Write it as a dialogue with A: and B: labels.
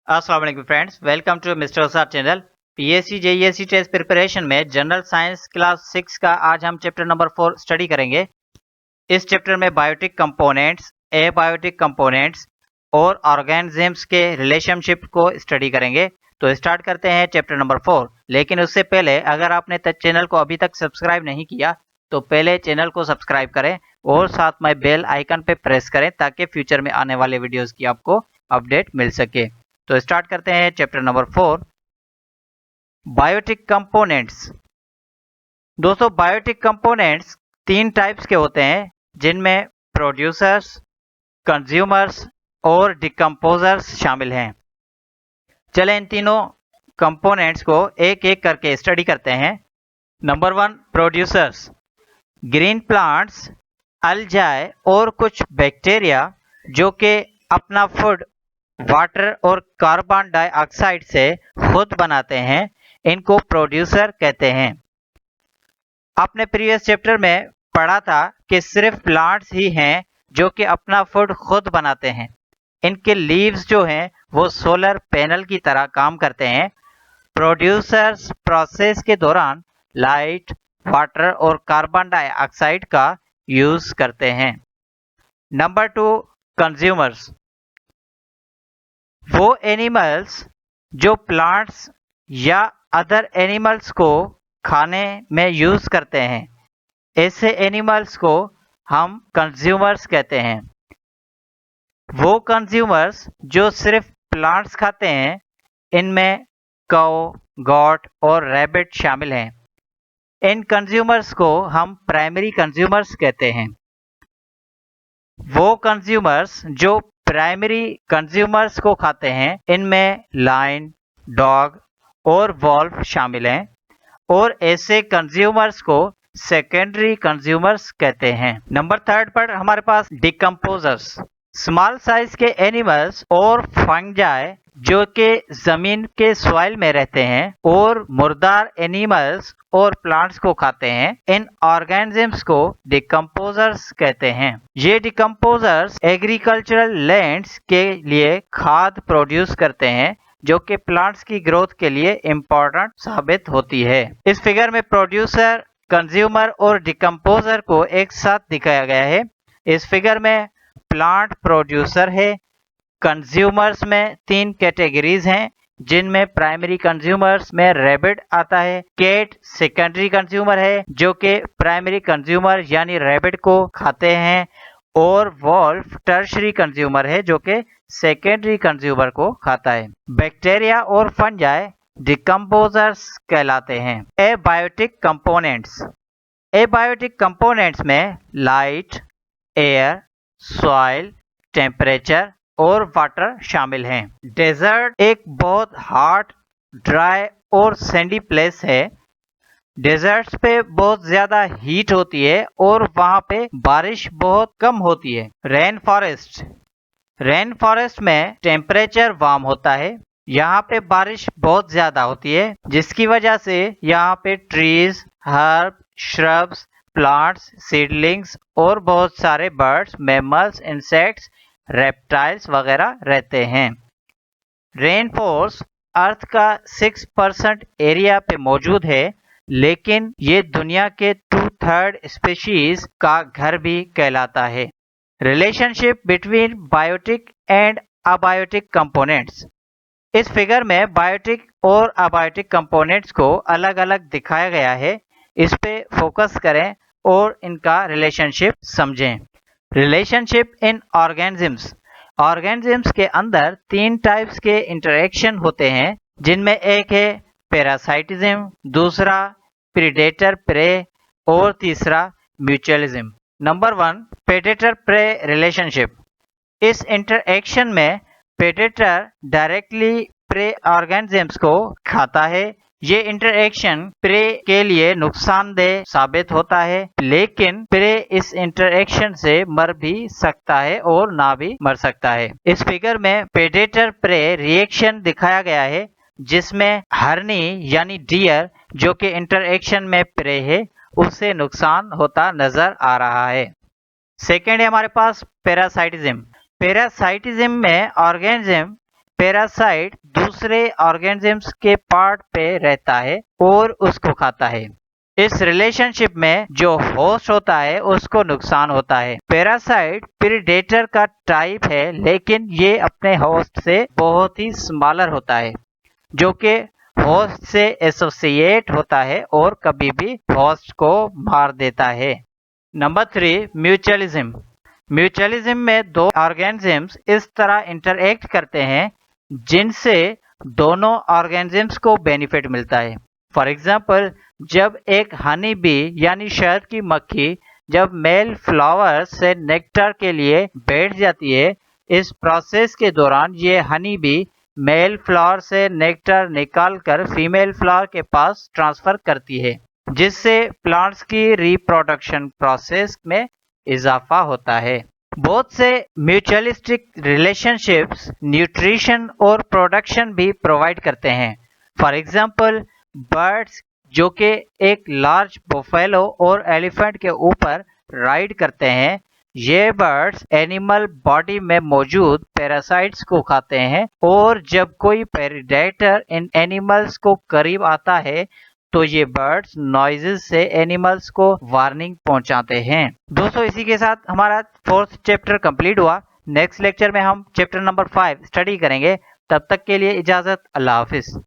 A: अस्सलाम वालेकुम friends, welcome to mister उसार channel. PSC JESC test preparation में जनरल साइंस क्लास 6 का आज हम चैप्टर नंबर 4 स्टडी करेंगे। इस चैप्टर में बायोटिक कंपोनेंट्स, एबायोटिक कंपोनेंट्स और ऑर्गेनिजम्स के रिलेशनशिप को स्टडी करेंगे। तो स्टार्ट करते हैं चैप्टर नंबर 4। लेकिन उससे पहले अगर आपने चैनल को अभी तक सब्सक्राइब नहीं किया तो पहले चैनल को सब्सक्राइब करें और साथ में बेल आइकन पे प्रेस करें ताकि फ्यूचर में आने वाले वीडियोस की आपको अपडेट मिल सके। तो स्टार्ट करते हैं चैप्टर नंबर 4, बायोटिक कंपोनेंट्स। दोस्तों, बायोटिक कंपोनेंट्स 3 टाइप्स के होते हैं, जिनमें प्रोड्यूसर्स, कंज्यूमर्स और डिकम्पोजर्स शामिल हैं। चलें इन तीनों कंपोनेंट्स को एक एक करके स्टडी करते हैं। Number 1, producers. ग्रीन प्लांट्स, अल्जाई और कुछ बैक्टीरिया जो कि अपना फूड वाटर और कार्बन डाइऑक्साइड से खुद बनाते हैं, इनको प्रोड्यूसर कहते हैं। आपने प्रीवियस चैप्टर में पढ़ा था कि सिर्फ प्लांट्स ही हैं जो कि अपना फूड खुद बनाते हैं। इनके लीव्स जो हैं वो सोलर पैनल की तरह काम करते हैं। प्रोड्यूसर्स प्रोसेस के दौरान लाइट, वाटर और कार्बन डाइऑक्साइड का यूज करते हैं। Number 2, consumers. वो एनिमल्स जो प्लांट्स या अदर एनिमल्स को खाने में यूज करते हैं, ऐसे एनिमल्स को हम कंज्यूमर्स कहते हैं। वो कंज्यूमर्स जो सिर्फ प्लांट्स खाते हैं, इनमें काऊ, गॉट और रैबिट शामिल हैं। इन कंज्यूमर्स को हम प्राइमरी कंज्यूमर्स कहते हैं। वो कंज्यूमर्स जो प्राइमरी कंज्यूमर्स को खाते हैं, इनमें लायन, डॉग और वॉल्फ शामिल हैं और ऐसे कंज्यूमर्स को सेकेंडरी कंज्यूमर्स कहते हैं। नंबर 3 पर हमारे पास डिकम्पोजर्स। स्मॉल साइज के एनिमल्स और फंजाई जो कि जमीन के सॉइल में रहते हैं और मुर्दार एनिमल्स और प्लांट्स को खाते हैं, इन ऑर्गेनिजम्स को डिकम्पोजर्स कहते हैं। ये डिकम्पोजर्स एग्रीकल्चरल लैंड्स के लिए खाद प्रोड्यूस करते हैं जो कि प्लांट्स की ग्रोथ के लिए इम्पोर्टेंट साबित होती है। इस फिगर में प्रोड्यूसर, कंज्यूमर और डिकम्पोजर को एक साथ दिखाया गया है। इस फिगर में प्लांट प्रोड्यूसर है। कंज्यूमर्स में 3 कैटेगरीज हैं, जिनमें प्राइमरी कंज्यूमर्स में रैबिट आता है, कैट सेकेंडरी कंज्यूमर है जो कि प्राइमरी कंज्यूमर यानी रैबिट को खाते हैं, और वॉल्फ टर्शरी कंज्यूमर है जो कि सेकेंडरी कंज्यूमर को खाता है। बैक्टीरिया और फंजाई डिकम्पोजर्स कहलाते हैं। Abiotic components. एबायोटिक कंपोनेंट्स में लाइट, एयर, सॉइल, टेम्परेचर और वाटर शामिल हैं। डेजर्ट एक बहुत हॉट, ड्राई और सैंडी प्लेस है। डेजर्ट्स पे बहुत ज्यादा हीट होती है और वहां पे बारिश बहुत कम होती है। रेन फॉरेस्ट में टेम्परेचर वार्म होता है। यहाँ पे बारिश बहुत ज्यादा होती है, जिसकी वजह से यहाँ पे trees, herb, shrubs, plants, seedlings और बहुत सारे बर्ड्स, मैमल्स, इंसेक्ट्स, रेप्टाइल्स वगैरह रहते हैं। रेनफॉरेस्ट अर्थ का 6% एरिया पे मौजूद है, लेकिन ये दुनिया के 2/3 स्पीशीज का घर भी कहलाता है। Relationship between biotic and abiotic components. इस फिगर में बायोटिक और अबायोटिक कंपोनेंट्स को अलग अलग दिखाया गया है। इस पे फोकस करें और इनका रिलेशनशिप समझें। Relationship in organisms. ऑर्गेनिजम्स के अंदर 3 टाइप्स के इंटरेक्शन होते हैं, जिनमें एक है पैरासाइटिज्म, दूसरा प्रीडेटर प्रे और तीसरा mutualism. Number 1, predator pray relationship. इस इंटरेक्शन में प्रेडेटर डायरेक्टली प्रे ऑर्गेनिजम्स को खाता है। ये इंटरेक्शन प्रे के लिए नुकसानदेह साबित होता है, लेकिन प्रे इस इंटरेक्शन से मर भी सकता है और ना भी मर सकता है। इस फिगर में प्रेडेटर प्रे रिएक्शन दिखाया गया है, जिसमें हरनी यानी डियर जो कि इंटरेक्शन में प्रे है, उससे नुकसान होता नजर आ रहा है। सेकेंड है हमारे पास पैरासाइटिज्म। पैरासाइटिज्म में ऑर्गेनिज्म पैरासाइट दूसरे ऑर्गेनिजम्स के पार्ट पे रहता है और उसको खाता है। इस रिलेशनशिप में जो होस्ट होता है उसको नुकसान होता है। पैरासाइट प्रीडेटर का टाइप है, लेकिन ये अपने होस्ट से बहुत ही स्मॉलर होता है, जो कि होस्ट से एसोसिएट होता है और कभी भी होस्ट को मार देता है। Number 3, mutualism. म्यूचुअलिज्म में दो ऑर्गेनिजम्स इस तरह इंटरएक्ट करते हैं जिनसे दोनों ऑर्गेनिजम्स को बेनिफिट मिलता है। फॉर एग्जाम्पल, जब एक हनी बी यानी शहद की मक्खी जब मेल फ्लावर से नेक्टर के लिए बैठ जाती है, इस प्रोसेस के दौरान ये हनी बी मेल फ्लावर से नेक्टर निकालकर फीमेल फ्लावर के पास ट्रांसफर करती है, जिससे प्लांट्स की रिप्रोडक्शन प्रोसेस में इजाफा होता है। बहुत से म्यूचुअलिस्टिक रिलेशनशिप्स न्यूट्रिशन और प्रोडक्शन भी प्रोवाइड करते हैं। फॉर एग्जाम्पल, बर्ड्स जो कि एक लार्ज बुफेलो और एलिफेंट के ऊपर राइड करते हैं, ये बर्ड्स एनिमल बॉडी में मौजूद पैरासाइट्स को खाते हैं, और जब कोई प्रेडेटर इन एनिमल्स को करीब आता है तो ये बर्ड्स नॉइजेस से एनिमल्स को वार्निंग पहुंचाते हैं। दोस्तों, इसी के साथ हमारा 4th चैप्टर कंप्लीट हुआ। नेक्स्ट लेक्चर में हम चैप्टर नंबर 5 स्टडी करेंगे। तब तक के लिए इजाजत, अल्लाह हाफिज।